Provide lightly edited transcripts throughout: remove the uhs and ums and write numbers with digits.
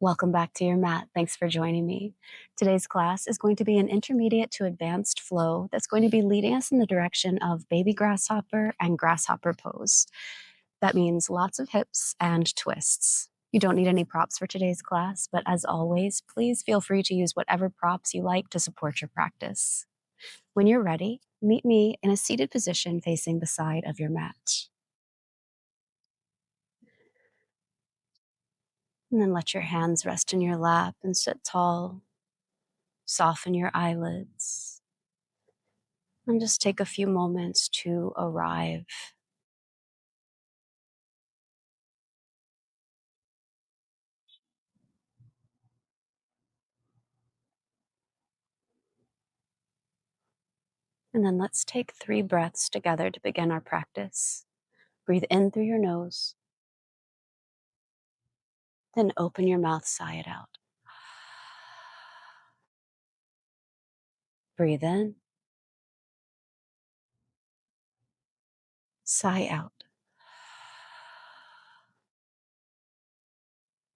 Welcome back to your mat. Thanks for joining me. Today's class is going to be an intermediate to advanced flow that's going to be leading us in the direction of baby grasshopper and grasshopper pose. That means lots of hips and twists. You don't need any props for today's class, but as always, please feel free to use whatever props you like to support your practice. When you're ready, meet me in a seated position facing the side of your mat. And then let your hands rest in your lap and sit tall. Soften your eyelids. And just take a few moments to arrive. And then let's take 3 breaths together to begin our practice. Breathe in through your nose, then open your mouth, sigh it out. Breathe in, sigh out.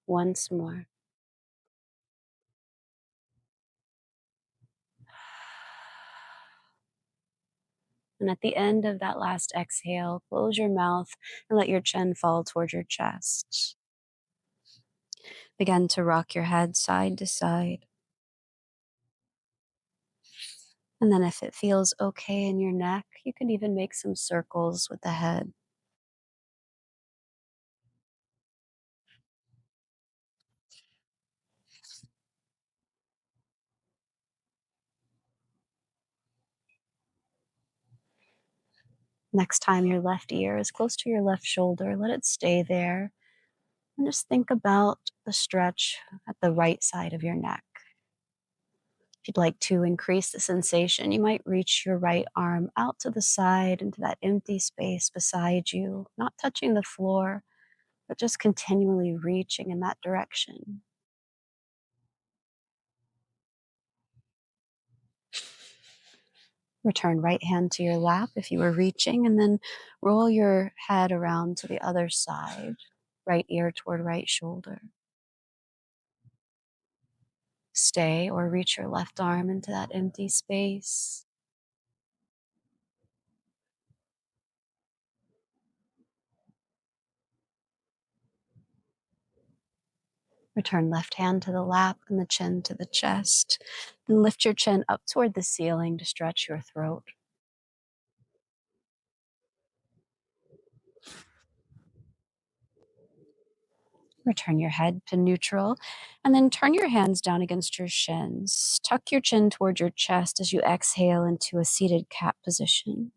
Once more. And at the end of that last exhale, close your mouth and let your chin fall toward your chest. Begin to rock your head side to side. And then if it feels okay in your neck, you can even make some circles with the head. Next time your left ear is close to your left shoulder, let it stay there. And just think about the stretch at the right side of your neck. If you'd like to increase the sensation, you might reach your right arm out to the side into that empty space beside you, not touching the floor, but just continually reaching in that direction. Return right hand to your lap if you were reaching, and then roll your head around to the other side, right ear toward right shoulder. Stay or reach your left arm into that empty space. Return left hand to the lap and the chin to the chest. Then lift your chin up toward the ceiling to stretch your throat. Return your head to neutral, and then turn your hands down against your shins. Tuck your chin toward your chest as you exhale into a seated cat position.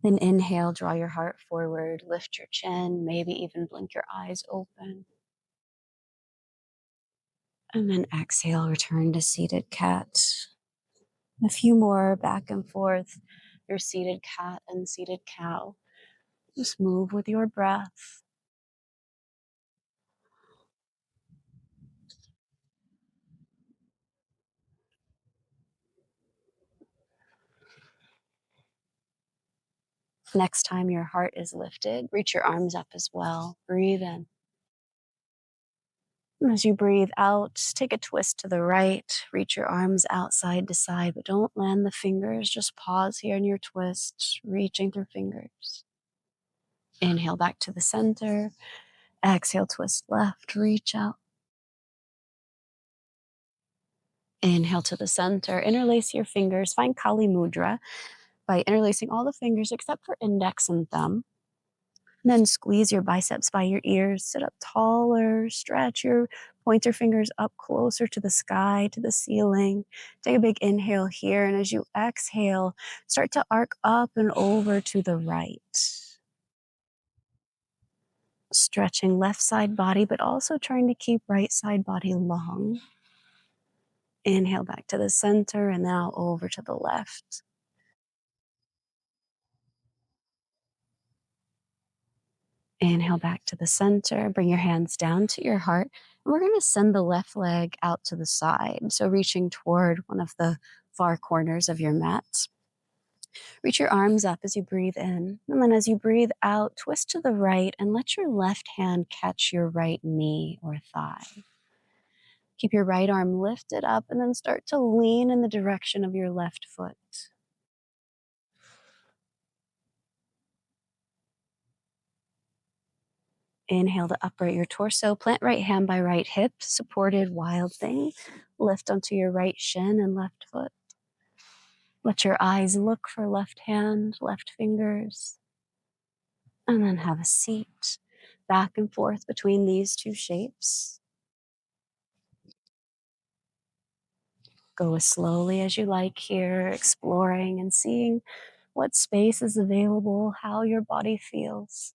Then inhale, draw your heart forward, lift your chin, maybe even blink your eyes open. And then exhale, return to seated cat. A few more back and forth, your seated cat and seated cow. Just move with your breath. Next time your heart is lifted, reach your arms up as well. Breathe in. And as you breathe out, take a twist to the right. Reach your arms out side to side, but don't land the fingers. Just pause here in your twist, reaching through fingers. Inhale back to the center. Exhale, twist left, reach out. Inhale to the center. Interlace your fingers. Find Kali Mudra by interlacing all the fingers except for index and thumb. And then squeeze your biceps by your ears. Sit up taller. Stretch your pointer fingers up closer to the sky, to the ceiling. Take a big inhale here. And as you exhale, start to arc up and over to the right. Stretching left side body, but also trying to keep right side body long. Inhale back to the center and now over to the left. Inhale back to the center. Bring your hands down to your heart. And we're going to send the left leg out to the side. So reaching toward one of the far corners of your mat. Reach your arms up as you breathe in, and then as you breathe out, twist to the right and let your left hand catch your right knee or thigh. Keep your right arm lifted up and then start to lean in the direction of your left foot. Inhale to upright your torso. Plant right hand by right hip, supported wild thing. Lift onto your right shin and left foot. Let your eyes look for left hand, left fingers, and then have a seat. Back and forth between these two shapes. Go as slowly as you like here, exploring and seeing what space is available, how your body feels.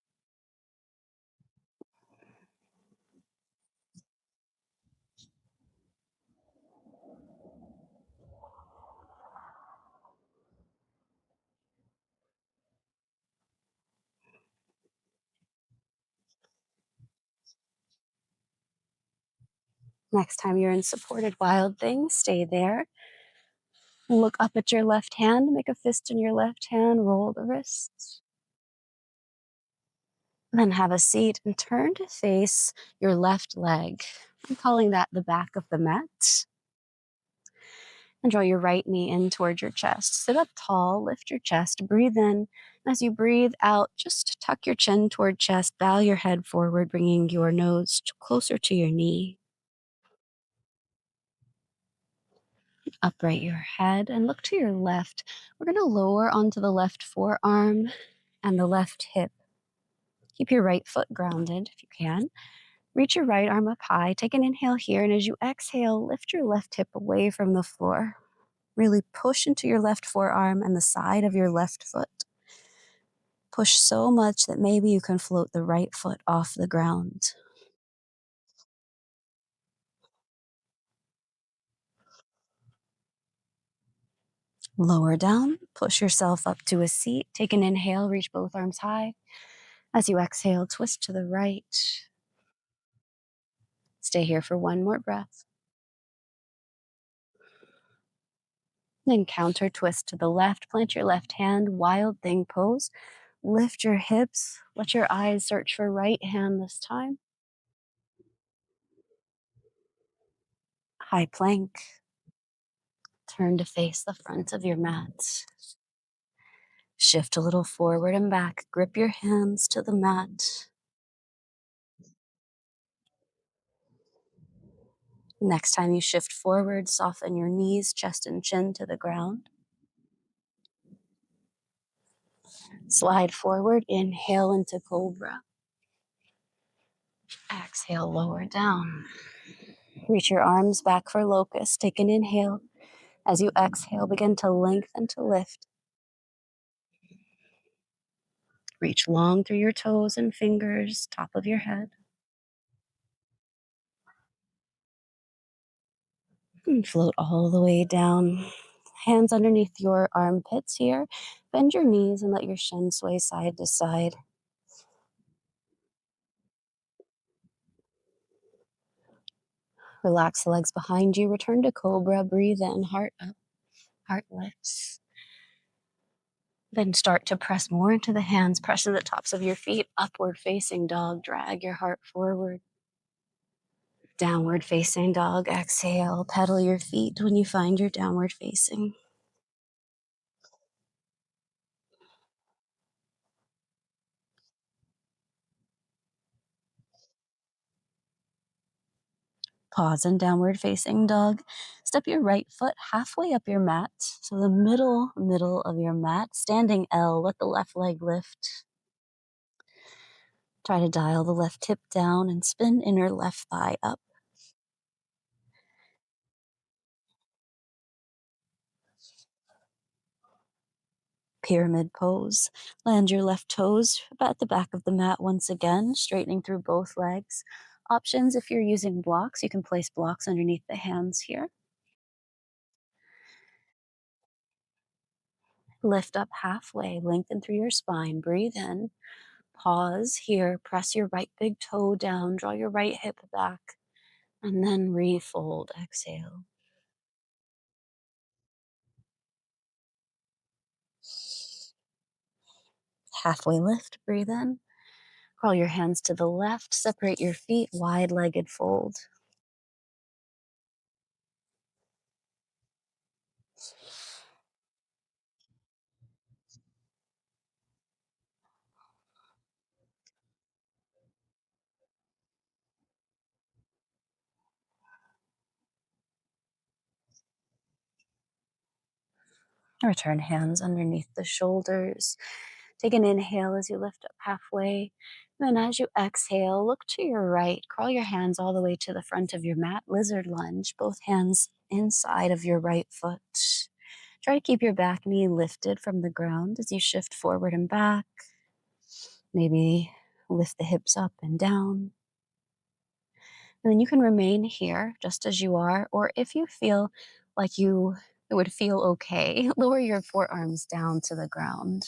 Next time you're in supported wild thing, stay there. Look up at your left hand, make a fist in your left hand, roll the wrists. Then have a seat and turn to face your left leg. I'm calling that the back of the mat. And draw your right knee in towards your chest. Sit up tall, lift your chest, breathe in. As you breathe out, just tuck your chin toward chest, bow your head forward, bringing your nose closer to your knee. Upright your head and look to your left. We're going to lower onto the left forearm and the left hip. Keep your right foot grounded if you can. Reach your right arm up high. Take an inhale here, and as you exhale, lift your left hip away from the floor. Really push into your left forearm and the side of your left foot. Push so much that maybe you can float the right foot off the ground. Lower down, push yourself up to a seat. Take an inhale, reach both arms high. As you exhale, twist to the right. Stay here for one more breath. Then counter twist to the left. Plant your left hand, wild thing pose. Lift your hips. Let your eyes search for right hand this time. High plank. Turn to face the front of your mat. Shift a little forward and back. Grip your hands to the mat. Next time you shift forward, soften your knees, chest, and chin to the ground. Slide forward, inhale into cobra. Exhale, lower down. Reach your arms back for locust. Take an inhale. As you exhale, begin to lengthen to lift. Reach long through your toes and fingers, top of your head. And float all the way down. Hands underneath your armpits here. Bend your knees and let your shin sway side to side. Relax the legs behind you. Return to cobra. Breathe in, heart up, heart lifts. Then start to press more into the hands. Press into the tops of your feet. Upward facing dog. Drag your heart forward. Downward facing dog. Exhale. Pedal your feet when you find your downward facing. Pause in downward facing dog. Step your right foot halfway up your mat. So the middle of your mat. Standing L. Let the left leg lift. Try to dial the left hip down and spin inner left thigh up. Pyramid pose. Land your left toes at the back of the mat once again, straightening through both legs. Options if you're using blocks, you can place blocks underneath the hands here. Lift up halfway, lengthen through your spine, breathe in. Pause here, press your right big toe down, draw your right hip back, and then refold, exhale. Halfway lift, breathe in. Crawl your hands to the left, separate your feet, wide-legged fold. Return hands underneath the shoulders. Take an inhale as you lift up halfway. Then as you exhale, look to your right. Crawl your hands all the way to the front of your mat. Lizard lunge, both hands inside of your right foot. Try to keep your back knee lifted from the ground as you shift forward and back. Maybe lift the hips up and down. And then you can remain here just as you are, or if you feel like it would feel okay, lower your forearms down to the ground.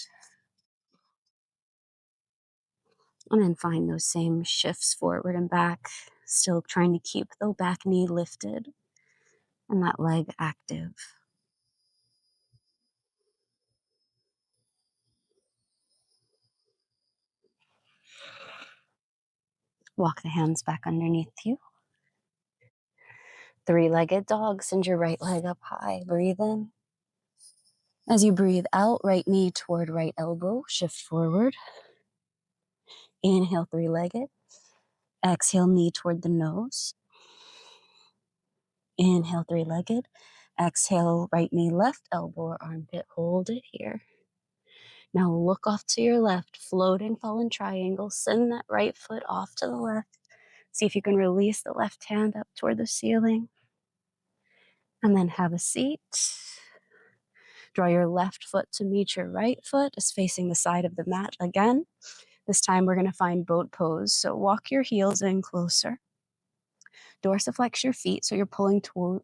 And then find those same shifts forward and back, still trying to keep the back knee lifted and that leg active. Walk the hands back underneath you. Three-legged dog, send your right leg up high. Breathe in. As you breathe out, right knee toward right elbow, shift forward. Inhale, three-legged. Exhale, knee toward the nose. Inhale, three-legged. Exhale, right knee, left elbow or armpit. Hold it here. Now look off to your left, floating fallen triangle. Send that right foot off to the left. See if you can release the left hand up toward the ceiling. And then have a seat. Draw your left foot to meet your right foot, is facing the side of the mat again. This time we're going to find boat pose. So walk your heels in closer. Dorsiflex your feet so you're pulling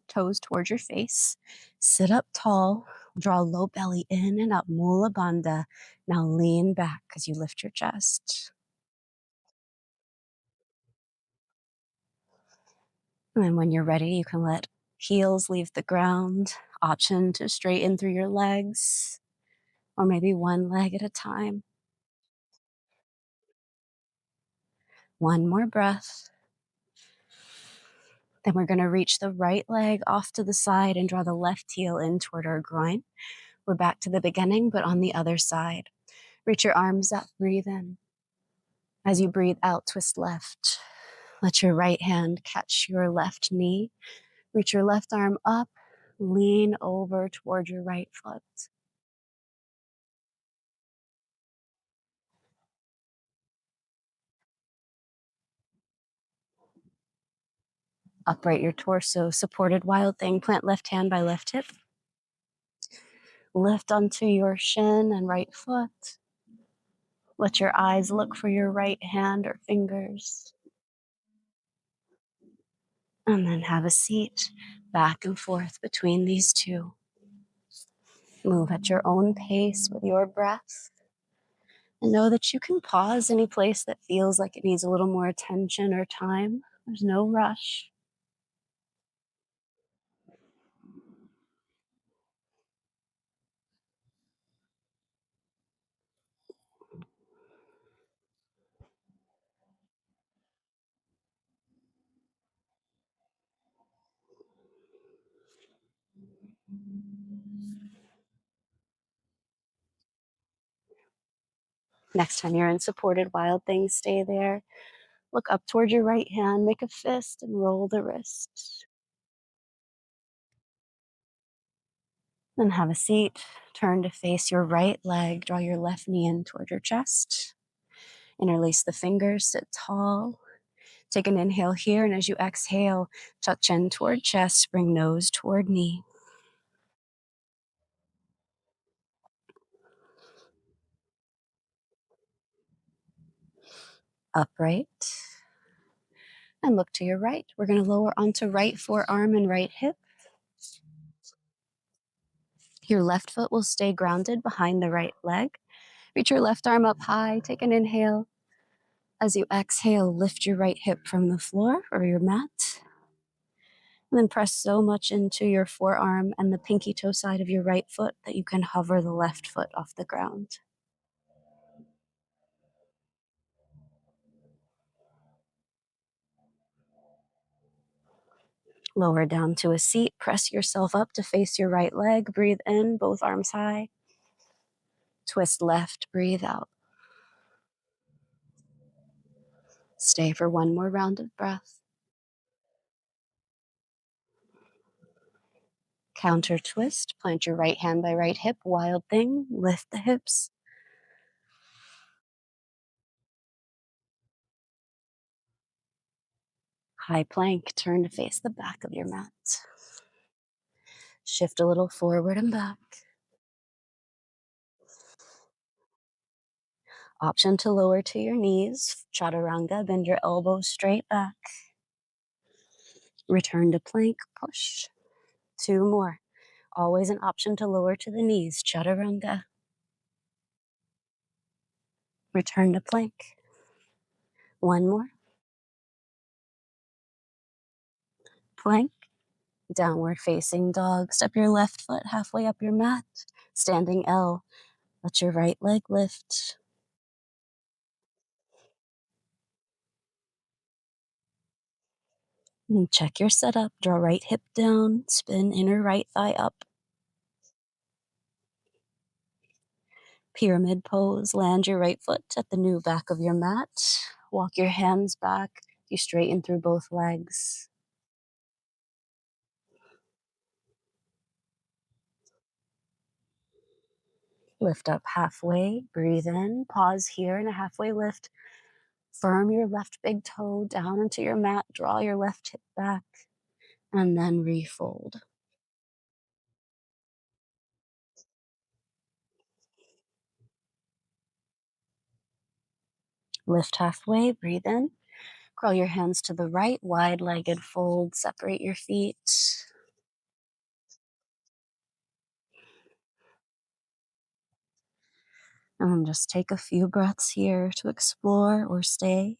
toes towards your face. Sit up tall. Draw low belly in and up, Mula Bandha. Now lean back as you lift your chest. And then when you're ready, you can let heels leave the ground. Option to straighten through your legs, or maybe one leg at a time. One more breath. Then we're going to reach the right leg off to the side and draw the left heel in toward our groin. We're back to the beginning, but on the other side. Reach your arms up, breathe in. As you breathe out, twist left. Let your right hand catch your left knee. Reach your left arm up, lean over toward your right foot. Upright your torso, supported wild thing. Plant left hand by left hip. Lift onto your shin and right foot. Let your eyes look for your right hand or fingers. And then have a seat back and forth between these two. Move at your own pace with your breath. And know that you can pause any place that feels like it needs a little more attention or time. There's no rush. Next time you're in supported wild thing, stay there. Look up toward your right hand, make a fist and roll the wrist. Then have a seat. Turn to face your right leg. Draw your left knee in toward your chest. Interlace the fingers, sit tall. Take an inhale here, and as you exhale, tuck chin toward chest, bring nose toward knee. Upright. And look to your right. We're going to lower onto right forearm and right hip. Your left foot will stay grounded behind the right leg. Reach your left arm up high. Take an inhale. As you exhale, lift your right hip from the floor or your mat. And then press so much into your forearm and the pinky toe side of your right foot that you can hover the left foot off the ground. Lower down to a seat. Press yourself up to face your right leg. Breathe in, both arms high. Twist left, breathe out. Stay for one more round of breath. Counter twist. Plant your right hand by right hip. Wild thing. Lift the hips. High plank. Turn to face the back of your mat. Shift a little forward and back. Option to lower to your knees. Chaturanga. Bend your elbows straight back. Return to plank. Push. Two more. Always an option to lower to the knees. Chaturanga. Return to plank. One more. Plank. Downward facing dog. Step your left foot halfway up your mat. Standing L. Let your right leg lift. And check your setup. Draw right hip down. Spin inner right thigh up. Pyramid pose. Land your right foot at the new back of your mat. Walk your hands back. You straighten through both legs. Lift up halfway. Breathe in. Pause here in a halfway lift. Firm your left big toe down into your mat. Draw your left hip back. And then refold. Lift halfway. Breathe in. Curl your hands to the right. Wide-legged fold. Separate your feet. And just take a few breaths here to explore or stay.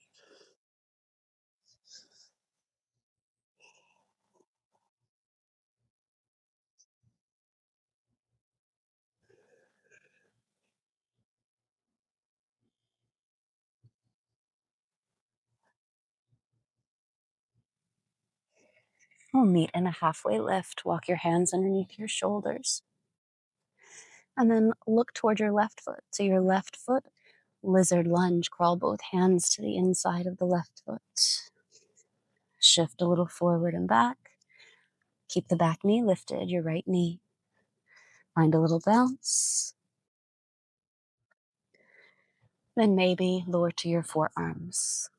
We'll meet in a halfway lift. Walk your hands underneath your shoulders. And then look toward your left foot. So your left foot, lizard lunge. Crawl both hands to the inside of the left foot. Shift a little forward and back. Keep the back knee lifted, your right knee. Find a little bounce. Then maybe lower to your forearms.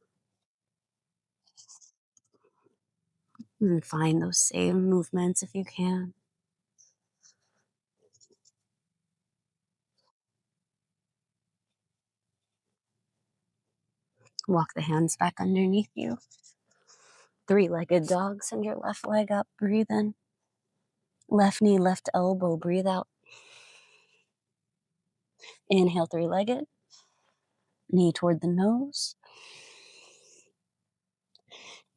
And find those same movements if you can. Walk the hands back underneath you. Three-legged dog. Send your left leg up. Breathe in. Left knee, left elbow. Breathe out. Inhale, three-legged. Knee toward the nose.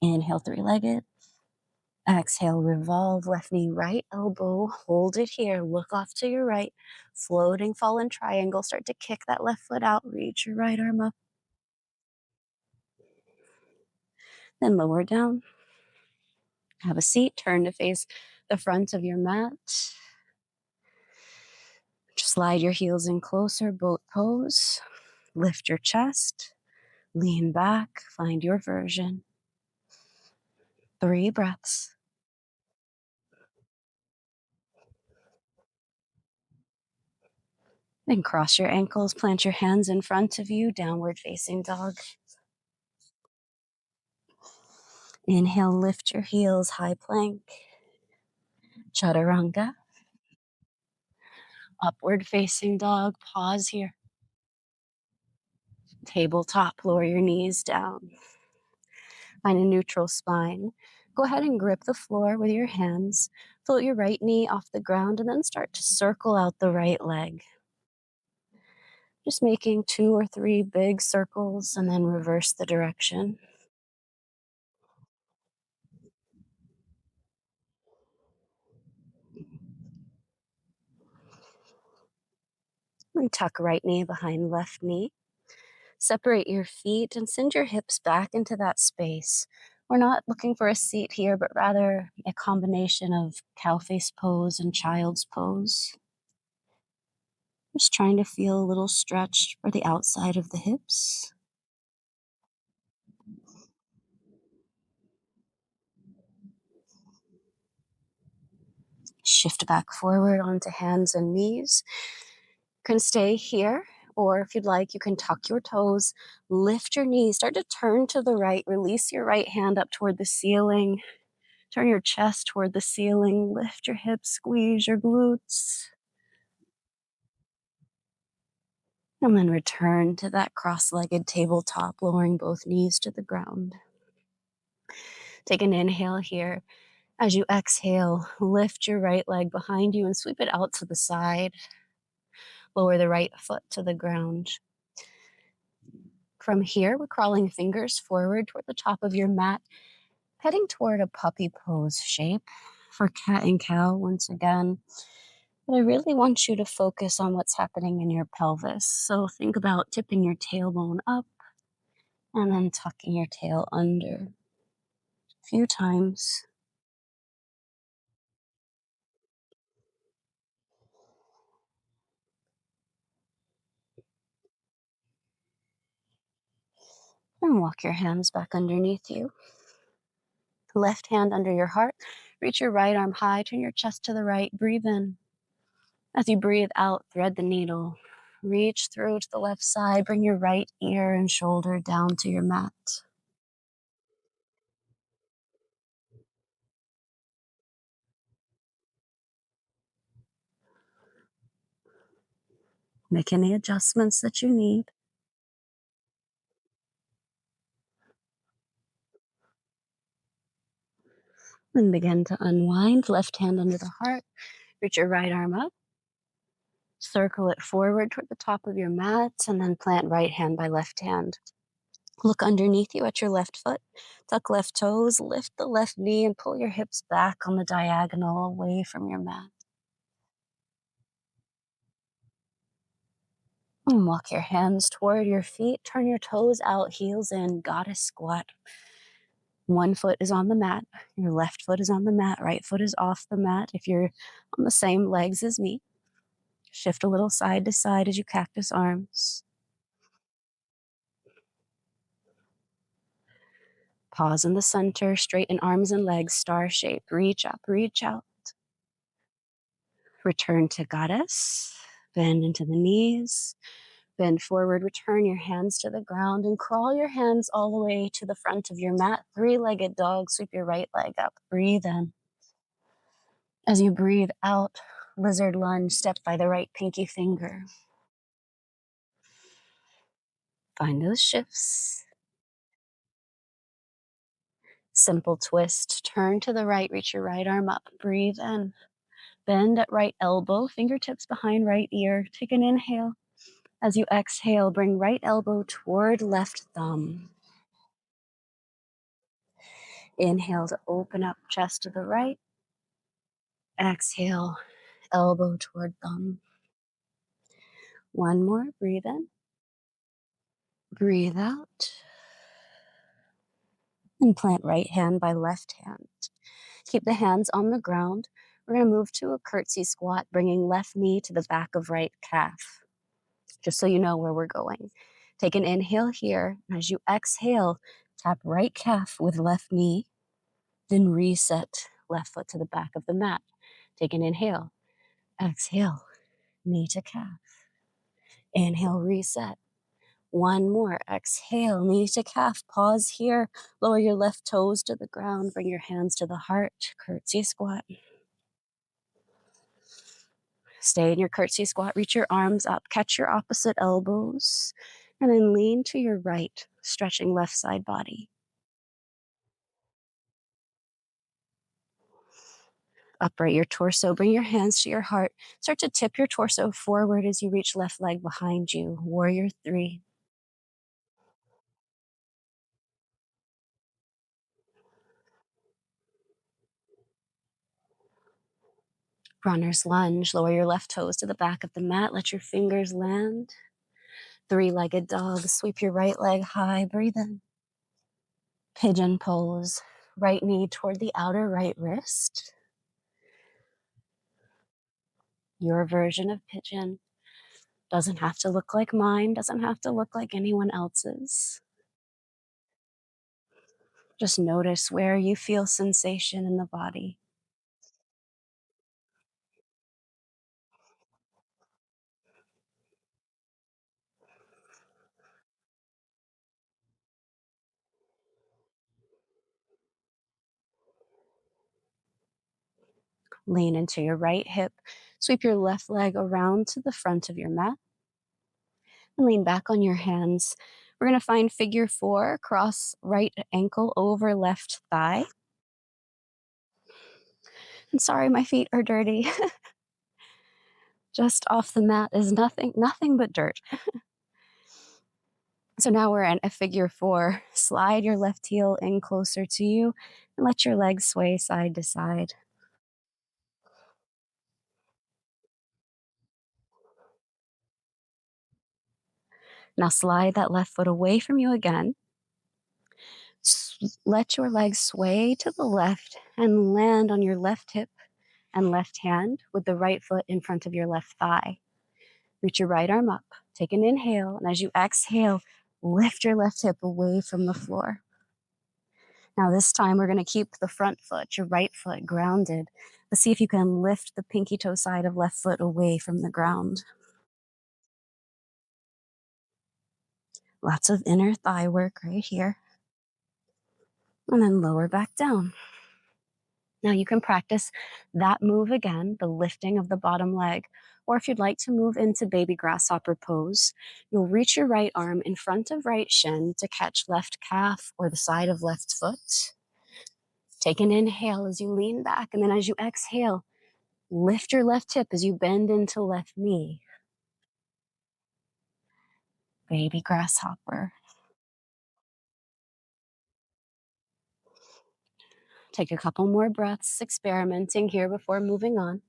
Inhale, three-legged. Exhale, revolve. Left knee, right elbow. Hold it here. Look off to your right. Floating fallen triangle. Start to kick that left foot out. Reach your right arm up. Then lower down. Have a seat. Turn to face the front of your mat. Slide your heels in closer. Boat pose. Lift your chest. Lean back. Find your version. 3 breaths. Then cross your ankles. Plant your hands in front of you. Downward facing dog. Inhale, lift your heels. High plank. Chaturanga. Upward facing dog. Pause here. Tabletop. Lower your knees down. Find a neutral spine. Go ahead and grip the floor with your hands. Float your right knee off the ground and then start to circle out the right leg. Just making 2 or 3 big circles and then reverse the direction. And tuck right knee behind left knee. Separate your feet and send your hips back into that space. We're not looking for a seat here, but rather a combination of cow face pose and child's pose. Just trying to feel a little stretch for the outside of the hips. Shift back forward onto hands and knees. You can stay here, or if you'd like, you can tuck your toes, lift your knees, start to turn to the right, release your right hand up toward the ceiling, turn your chest toward the ceiling, lift your hips, squeeze your glutes, and then return to that cross-legged tabletop, lowering both knees to the ground. Take an inhale here. As you exhale, lift your right leg behind you and sweep it out to the side. Lower the right foot to the ground. From here, we're crawling fingers forward toward the top of your mat, heading toward a puppy pose shape for cat and cow once again. But I really want you to focus on what's happening in your pelvis. So think about tipping your tailbone up and then tucking your tail under a few times. And walk your hands back underneath you. Left hand under your heart. Reach your right arm high. Turn your chest to the right. Breathe in. As you breathe out, thread the needle. Reach through to the left side. Bring your right ear and shoulder down to your mat. Make any adjustments that you need. And begin to unwind. Left hand under the heart. Reach your right arm up. Circle it forward toward the top of your mat, and then plant right hand by left hand. Look underneath you at your left foot. Tuck left toes, lift the left knee, and pull your hips back on the diagonal away from your mat. And walk your hands toward your feet. Turn your toes out, heels in, goddess squat. One foot is on the mat. Your left foot is on the mat. Right foot is off the mat. If you're on the same legs as me, shift a little side to side as you cactus arms. Pause in the center, straighten arms and legs, star shape. Reach up, reach out. Return to goddess. Bend into the knees. Bend forward, return your hands to the ground, and crawl your hands all the way to the front of your mat. Three-legged dog, sweep your right leg up. Breathe in. As you breathe out, lizard lunge, step by the right pinky finger. Find those shifts. Simple twist. Turn to the right, reach your right arm up. Breathe in. Bend at right elbow, fingertips behind right ear. Take an inhale. As you exhale, bring right elbow toward left thumb. Inhale to open up chest to the right. Exhale, elbow toward thumb. One more. Breathe in. Breathe out. And plant right hand by left hand. Keep the hands on the ground. We're going to move to a curtsy squat, bringing left knee to the back of right calf, just so you know where we're going. Take an inhale here. As you exhale, tap right calf with left knee, then reset left foot to the back of the mat. Take an inhale. Exhale, knee to calf. Inhale, reset. One more. Exhale, knee to calf. Pause here. Lower your left toes to the ground. Bring your hands to the heart. Curtsy squat. Stay in your curtsy squat. Reach your arms up. Catch your opposite elbows. And then lean to your right, stretching left side body. Upright your torso. Bring your hands to your heart. Start to tip your torso forward as you reach left leg behind you. Warrior 3. Runner's lunge. Lower your left toes to the back of the mat. Let your fingers land. Three-legged dog. Sweep your right leg high. Breathe in. Pigeon pose. Right knee toward the outer right wrist. Your version of pigeon doesn't have to look like mine, doesn't have to look like anyone else's. Just notice where you feel sensation in the body. Lean into your right hip. Sweep your left leg around to the front of your mat. And lean back on your hands. We're going to find figure four, cross right ankle over left thigh. And sorry, my feet are dirty. Just off the mat is nothing but dirt. So now we're in a figure four. Slide your left heel in closer to you and let your legs sway side to side. Now slide that left foot away from you again. Let your legs sway to the left and land on your left hip and left hand with the right foot in front of your left thigh. Reach your right arm up. Take an inhale, and as you exhale, lift your left hip away from the floor. Now this time we're going to keep the front foot, your right foot, grounded. Let's see if you can lift the pinky toe side of left foot away from the ground. Lots of inner thigh work right here. And then lower back down. Now you can practice that move again, the lifting of the bottom leg. Or if you'd like to move into baby grasshopper pose, you'll reach your right arm in front of right shin to catch left calf or the side of left foot. Take an inhale as you lean back, and then as you exhale, lift your left hip as you bend into left knee. Baby grasshopper. Take a couple more breaths, experimenting here before moving on.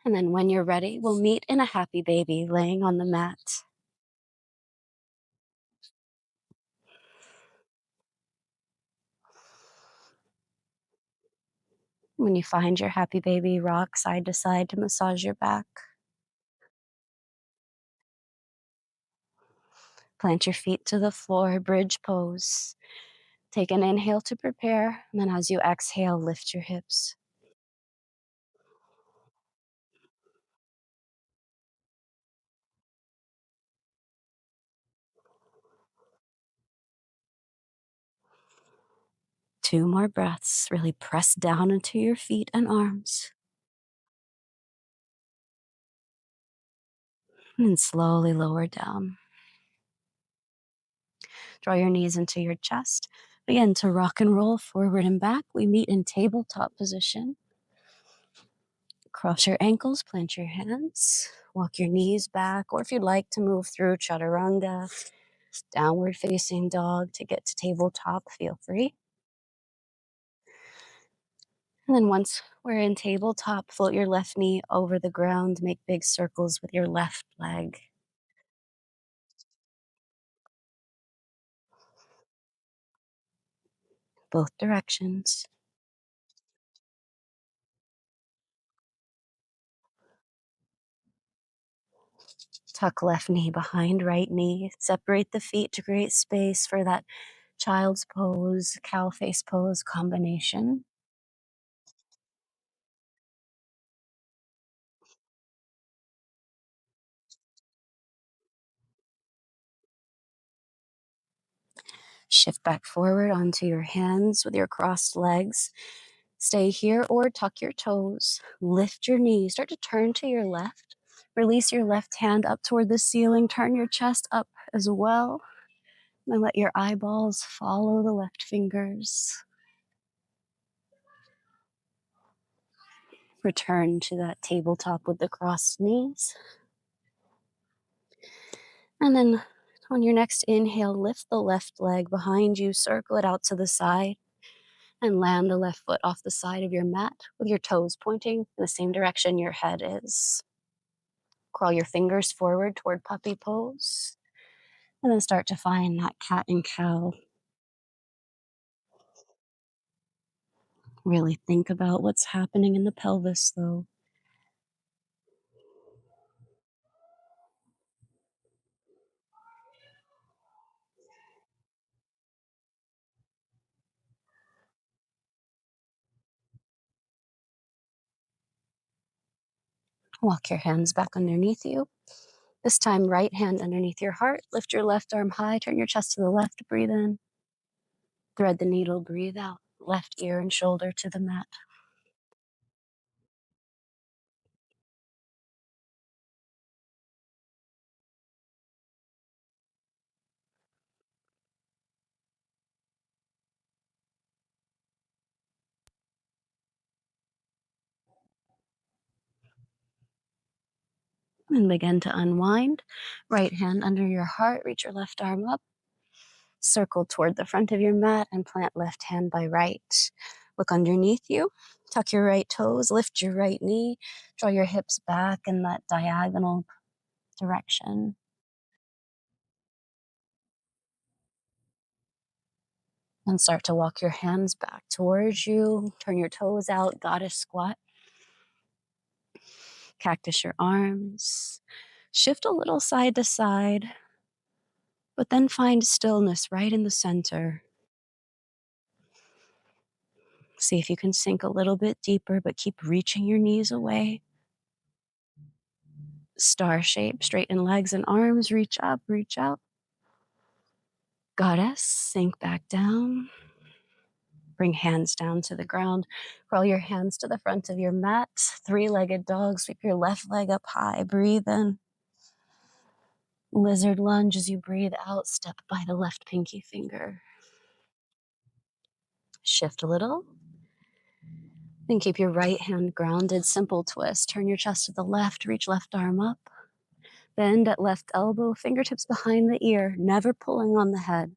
And then when you're ready, we'll meet in a happy baby laying on the mat. When you find your happy baby, rock side to side to massage your back. Plant your feet to the floor, bridge pose. Take an inhale to prepare, and then as you exhale, lift your hips. Two more breaths. Really press down into your feet and arms. And slowly lower down. Draw your knees into your chest. Begin to rock and roll forward and back. We meet in tabletop position. Cross your ankles, plant your hands, walk your knees back, or if you'd like to move through chaturanga, downward facing dog to get to tabletop, feel free. And then once we're in tabletop, float your left knee over the ground, make big circles with your left leg. Both directions. Tuck left knee behind right knee. Separate the feet to create space for that child's pose, cow face pose combination. Shift back forward onto your hands with your crossed legs. Stay here or tuck your toes. Lift your knees. Start to turn to your left. Release your left hand up toward the ceiling. Turn your chest up as well. And let your eyeballs follow the left fingers. Return to that tabletop with the crossed knees. And then on your next inhale, lift the left leg behind you, circle it out to the side, and land the left foot off the side of your mat with your toes pointing in the same direction your head is. Crawl your fingers forward toward puppy pose. And then start to find that cat and cow. Really think about what's happening in the pelvis, though. Walk your hands back underneath you. This time, right hand underneath your heart. Lift your left arm high. Turn your chest to the left. Breathe in. Thread the needle. Breathe out. Left ear and shoulder to the mat. And begin to unwind. Right hand under your heart. Reach your left arm up. Circle toward the front of your mat and plant left hand by right. Look underneath you. Tuck your right toes. Lift your right knee. Draw your hips back in that diagonal direction. And start to walk your hands back towards you. Turn your toes out. Goddess squat. Cactus your arms. Shift a little side to side, but then find stillness right in the center. See if you can sink a little bit deeper, but keep reaching your knees away. Star shape, straighten legs and arms, reach up, reach out. Goddess, sink back down. Bring hands down to the ground. Crawl your hands to the front of your mat. Three-legged dog, sweep your left leg up high. Breathe in. Lizard lunge as you breathe out. Step by the left pinky finger. Shift a little. Then keep your right hand grounded. Simple twist. Turn your chest to the left. Reach left arm up. Bend at left elbow. Fingertips behind the ear. Never pulling on the head.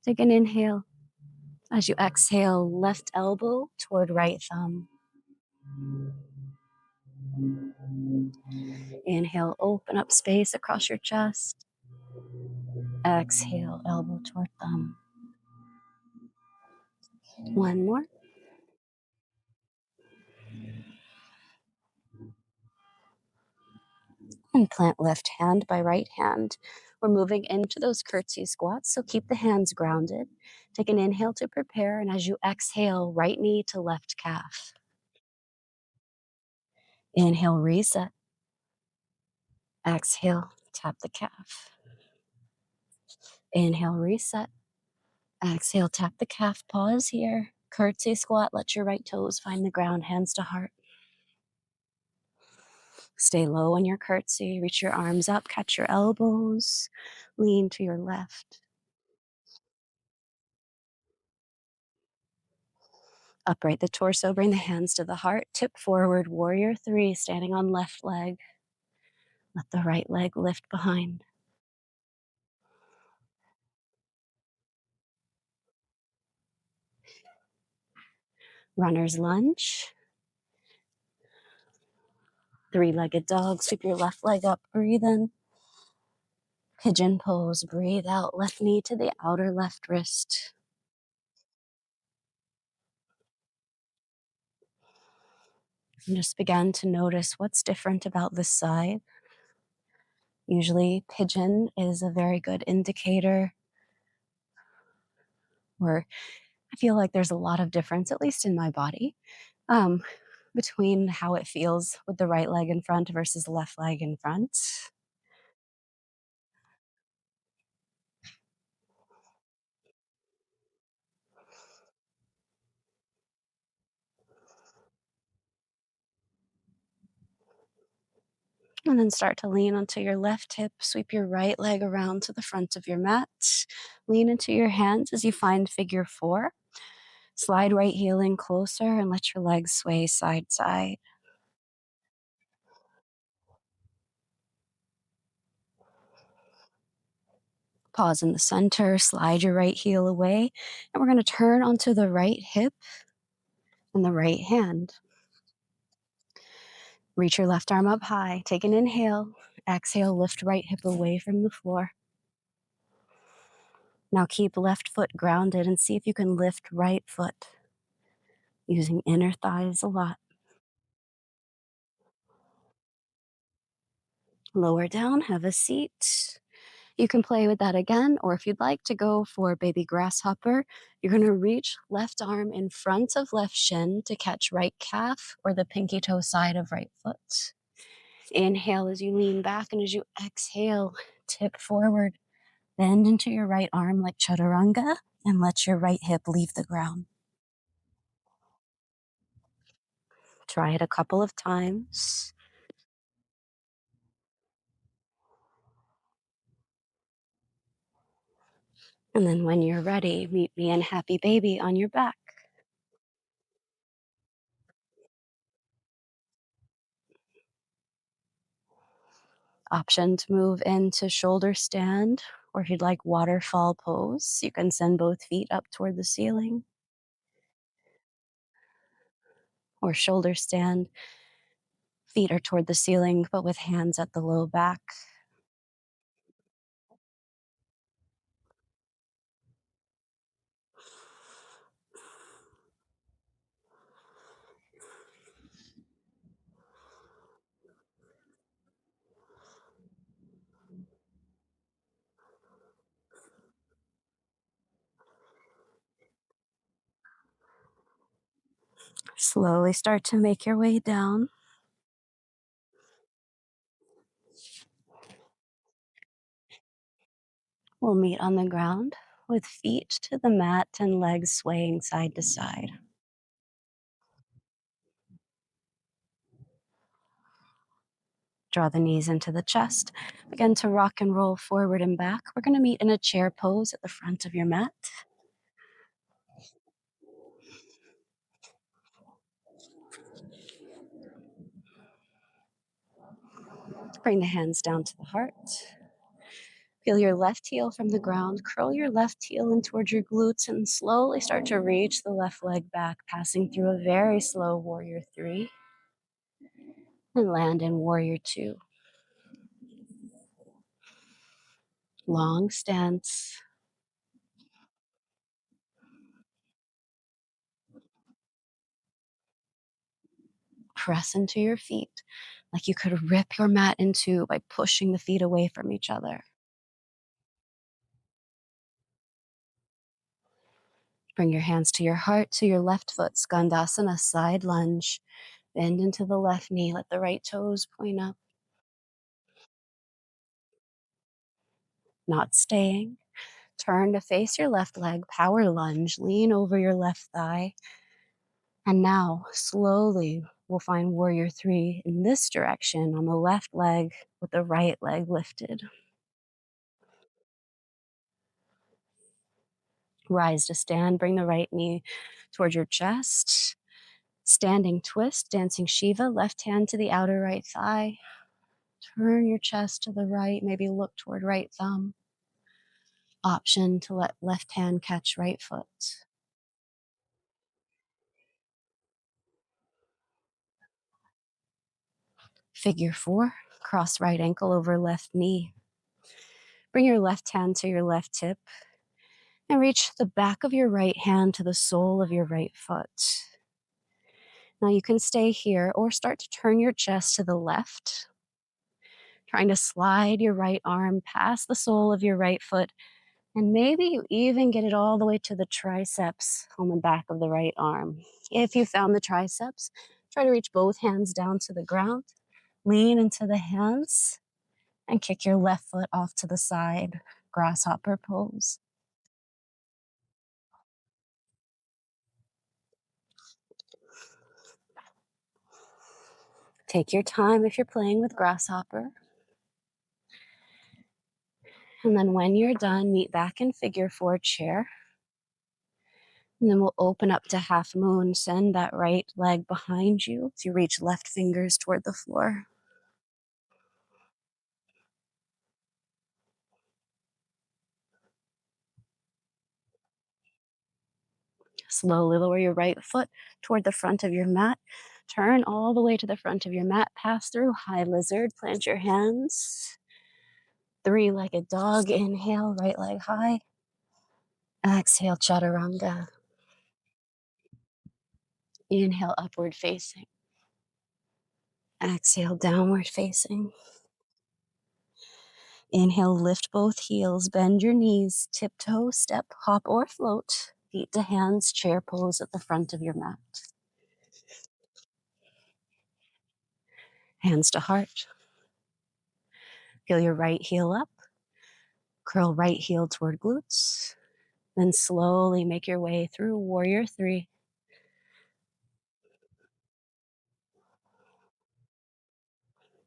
Take an inhale. As you exhale, left elbow toward right thumb. Inhale, open up space across your chest. Exhale, elbow toward thumb. One more. And plant left hand by right hand. We're moving into those curtsy squats, so keep the hands grounded. Take an inhale to prepare, and as you exhale, right knee to left calf. Inhale, reset. Exhale, tap the calf. Inhale, reset. Exhale, tap the calf. Pause here. Curtsy squat. Let your right toes find the ground, hands to heart. Stay low on your curtsy. Reach your arms up. Catch your elbows. Lean to your left. Upright the torso. Bring the hands to the heart. Tip forward. Warrior three. Standing on left leg. Let the right leg lift behind. Runner's lunge. Three-legged dog. Sweep your left leg up. Breathe in. Pigeon pose. Breathe out. Left knee to the outer left wrist. And just begin to notice what's different about this side. Usually, pigeon is a very good indicator, or I feel like there's a lot of difference, at least in my body, um, between how it feels with the right leg in front versus the left leg in front. And then start to lean onto your left hip. Sweep your right leg around to the front of your mat. Lean into your hands as you find figure four. Slide right heel in closer and let your legs sway side to side. Pause in the center, slide your right heel away, and we're going to turn onto the right hip and the right hand. Reach your left arm up high. Take an inhale. Exhale, lift right hip away from the floor. Now keep left foot grounded and see if you can lift right foot using inner thighs a lot. Lower down, have a seat. You can play with that again, or if you'd like to go for baby grasshopper, you're going to reach left arm in front of left shin to catch right calf or the pinky toe side of right foot. Inhale as you lean back, and as you exhale, tip forward. Bend into your right arm like chaturanga and let your right hip leave the ground. Try it a couple of times. And then when you're ready, meet me in happy baby on your back. Option to move into shoulder stand, or if you'd like waterfall pose, you can send both feet up toward the ceiling. Or shoulder stand, feet are toward the ceiling, but with hands at the low back. Slowly start to make your way down. We'll meet on the ground with feet to the mat and legs swaying side to side. Draw the knees into the chest. Begin to rock and roll forward and back. We're going to meet in a chair pose at the front of your mat. Bring the hands down to the heart. Feel your left heel from the ground. Curl your left heel in towards your glutes and slowly start to reach the left leg back, passing through a very slow warrior 3 and land in warrior 2. Long stance. Press into your feet like you could rip your mat in two by pushing the feet away from each other. Bring your hands to your heart, to your left foot, Skandasana, side lunge. Bend into the left knee, let the right toes point up. Not staying. Turn to face your left leg, power lunge, lean over your left thigh. And now, slowly, we'll find warrior 3 in this direction on the left leg with the right leg lifted. Rise to stand, bring the right knee towards your chest. Standing twist, dancing Shiva, left hand to the outer right thigh. Turn your chest to the right, maybe look toward right thumb. Option to let left hand catch right foot. Figure 4, cross right ankle over left knee. Bring your left hand to your left hip and reach the back of your right hand to the sole of your right foot. Now you can stay here or start to turn your chest to the left, trying to slide your right arm past the sole of your right foot. And maybe you even get it all the way to the triceps on the back of the right arm. If you found the triceps, try to reach both hands down to the ground, lean into the hands, and kick your left foot off to the side, grasshopper pose. Take your time if you're playing with grasshopper. And then when you're done, meet back in figure 4 chair. And then we'll open up to half moon. Send that right leg behind you as you reach left fingers toward the floor. Slowly lower your right foot toward the front of your mat. Turn all the way to the front of your mat, pass through high lizard, plant your hands. Three-legged dog, inhale, right leg high. Exhale, chaturanga. Inhale, upward facing. Exhale, downward facing. Inhale, lift both heels, bend your knees, tiptoe, step, hop, or float. Feet to hands, chair pose at the front of your mat. Hands to heart. Feel your right heel up. Curl right heel toward glutes. Then slowly make your way through warrior three.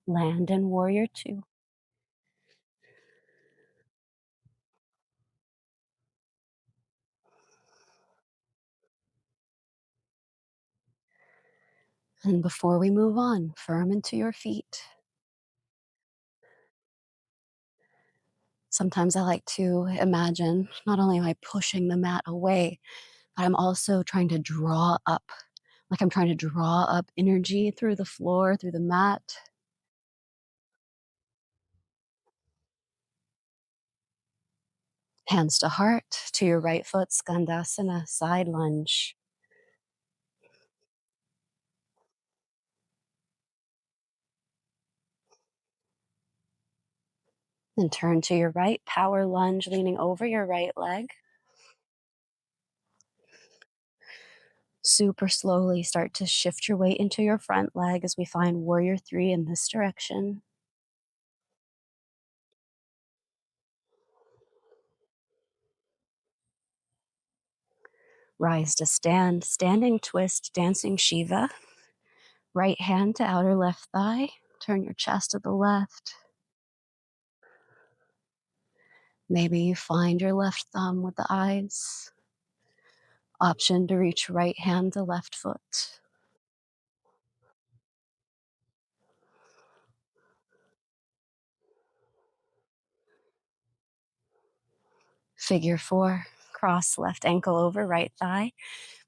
Land in warrior two. And before we move on, firm into your feet. Sometimes I like to imagine not only am I pushing the mat away, but I'm also trying to draw up. Like I'm trying to draw up energy through the floor, through the mat. Hands to heart, to your right foot, Skandasana, side lunge. Then turn to your right, power lunge, leaning over your right leg. Super slowly start to shift your weight into your front leg as we find warrior three in this direction. Rise to stand, standing twist, dancing Shiva. Right hand to outer left thigh. Turn your chest to the left. Maybe you find your left thumb with the eyes. Option to reach right hand to left foot. Figure four, cross left ankle over right thigh.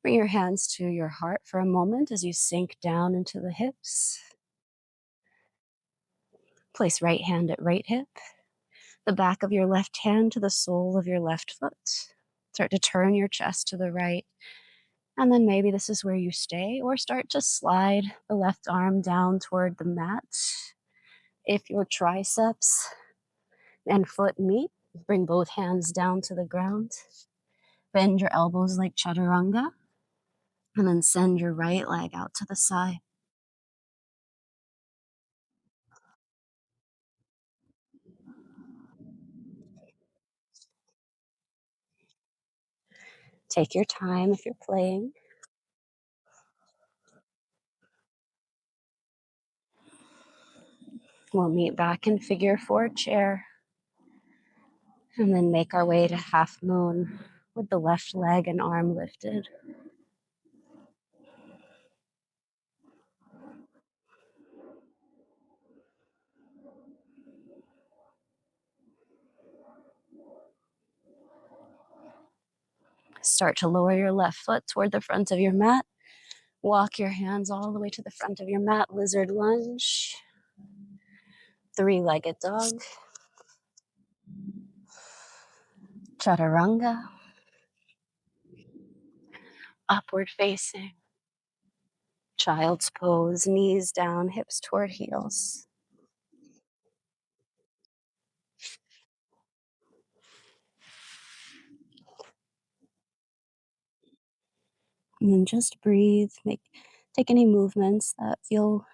Bring your hands to your heart for a moment as you sink down into the hips. Place right hand at right hip, the back of your left hand to the sole of your left foot. Start to turn your chest to the right. And then maybe this is where you stay, or start to slide the left arm down toward the mat. If your triceps and foot meet, bring both hands down to the ground. Bend your elbows like chaturanga, and then send your right leg out to the side. Take your time if you're playing. We'll meet back in figure four chair, and then make our way to half moon with the left leg and arm lifted. Start to lower your left foot toward the front of your mat. Walk your hands all the way to the front of your mat, lizard lunge, three-legged dog, chaturanga, upward facing, child's pose, knees down, hips toward heels. And then just breathe, take any movements that feel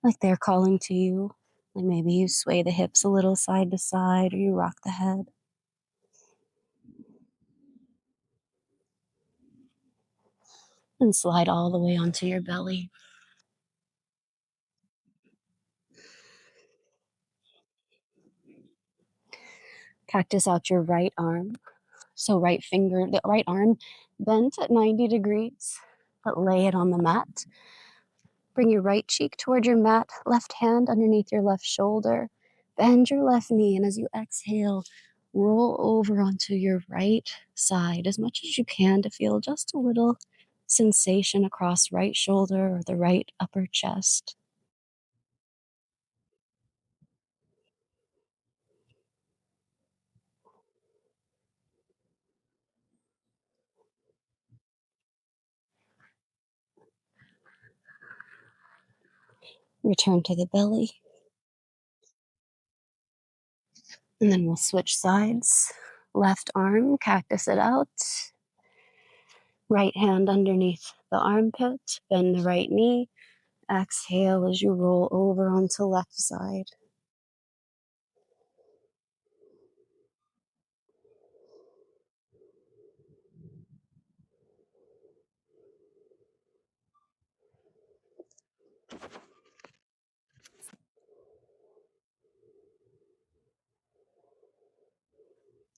like they're calling to you. Like maybe you sway the hips a little side to side or you rock the head. And slide all the way onto your belly. Cactus out your right arm. So the right arm bent at 90 degrees, but lay it on the mat. Bring your right cheek toward your mat, left hand underneath your left shoulder. Bend your left knee, and as you exhale, roll over onto your right side as much as you can to feel just a little sensation across right shoulder or the right upper chest. Return to the belly, and then we'll switch sides. Left arm, cactus it out. Right hand underneath the armpit, bend the right knee. Exhale as you roll over onto left side.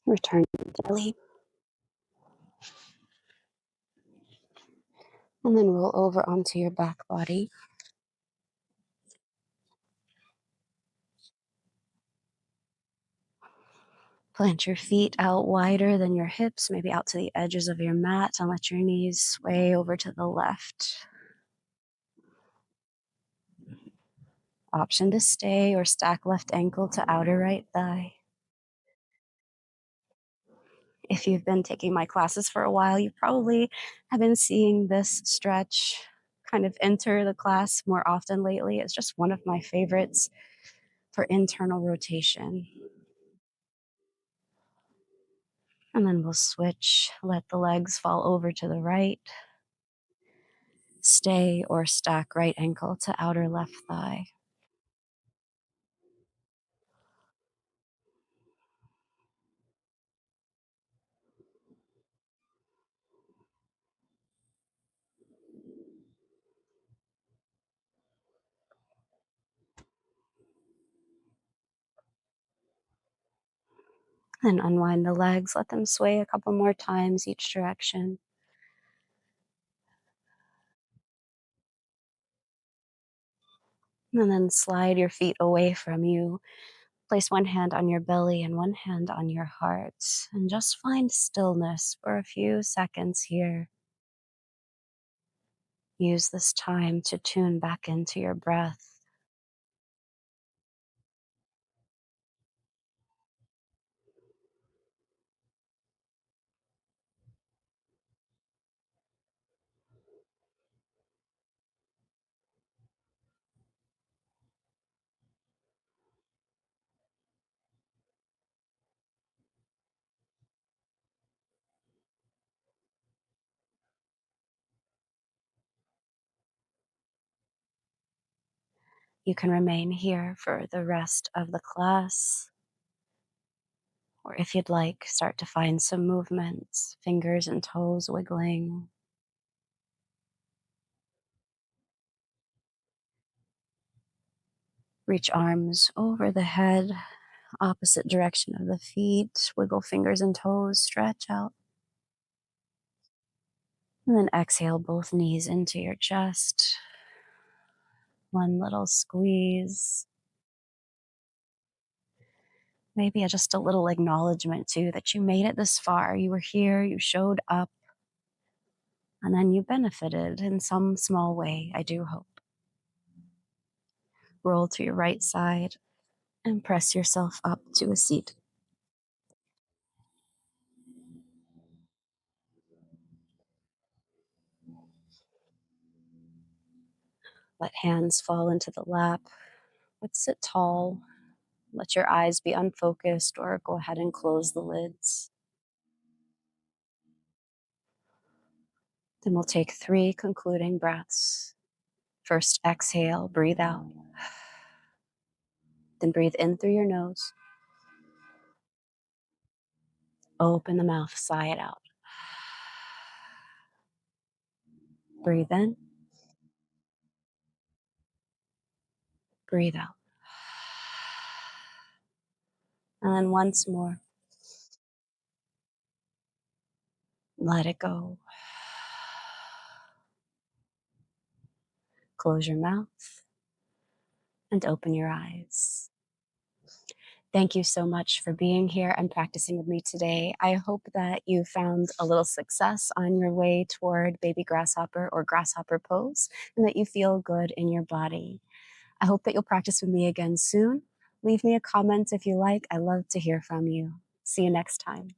Return to the belly. And then roll over onto your back body. Plant your feet out wider than your hips, maybe out to the edges of your mat, and let your knees sway over to the left. Option to stay or stack left ankle to outer right thigh. If you've been taking my classes for a while, you probably have been seeing this stretch kind of enter the class more often lately. It's just one of my favorites for internal rotation. And then we'll switch, let the legs fall over to the right. Stay or stack right ankle to outer left thigh. Then unwind the legs, let them sway a couple more times each direction. And then slide your feet away from you. Place one hand on your belly and one hand on your heart. And just find stillness for a few seconds here. Use this time to tune back into your breath. You can remain here for the rest of the class. Or if you'd like, start to find some movements, fingers and toes wiggling. Reach arms over the head, opposite direction of the feet. Wiggle fingers and toes, stretch out. And then exhale both knees into your chest. One little squeeze. Maybe just a little acknowledgement too that you made it this far. You were here, you showed up, and then you benefited in some small way, I do hope. Roll to your right side and press yourself up to a seat. Let hands fall into the lap. Let's sit tall. Let your eyes be unfocused or go ahead and close the lids. Then we'll take 3 concluding breaths. First, exhale, breathe out. Then breathe in through your nose. Open the mouth, sigh it out. Breathe in. Breathe out. And then once more, let it go. Close your mouth and open your eyes. Thank you so much for being here and practicing with me today. I hope that you found a little success on your way toward baby grasshopper or grasshopper pose and that you feel good in your body. I hope that you'll practice with me again soon. Leave me a comment if you like. I love to hear from you. See you next time.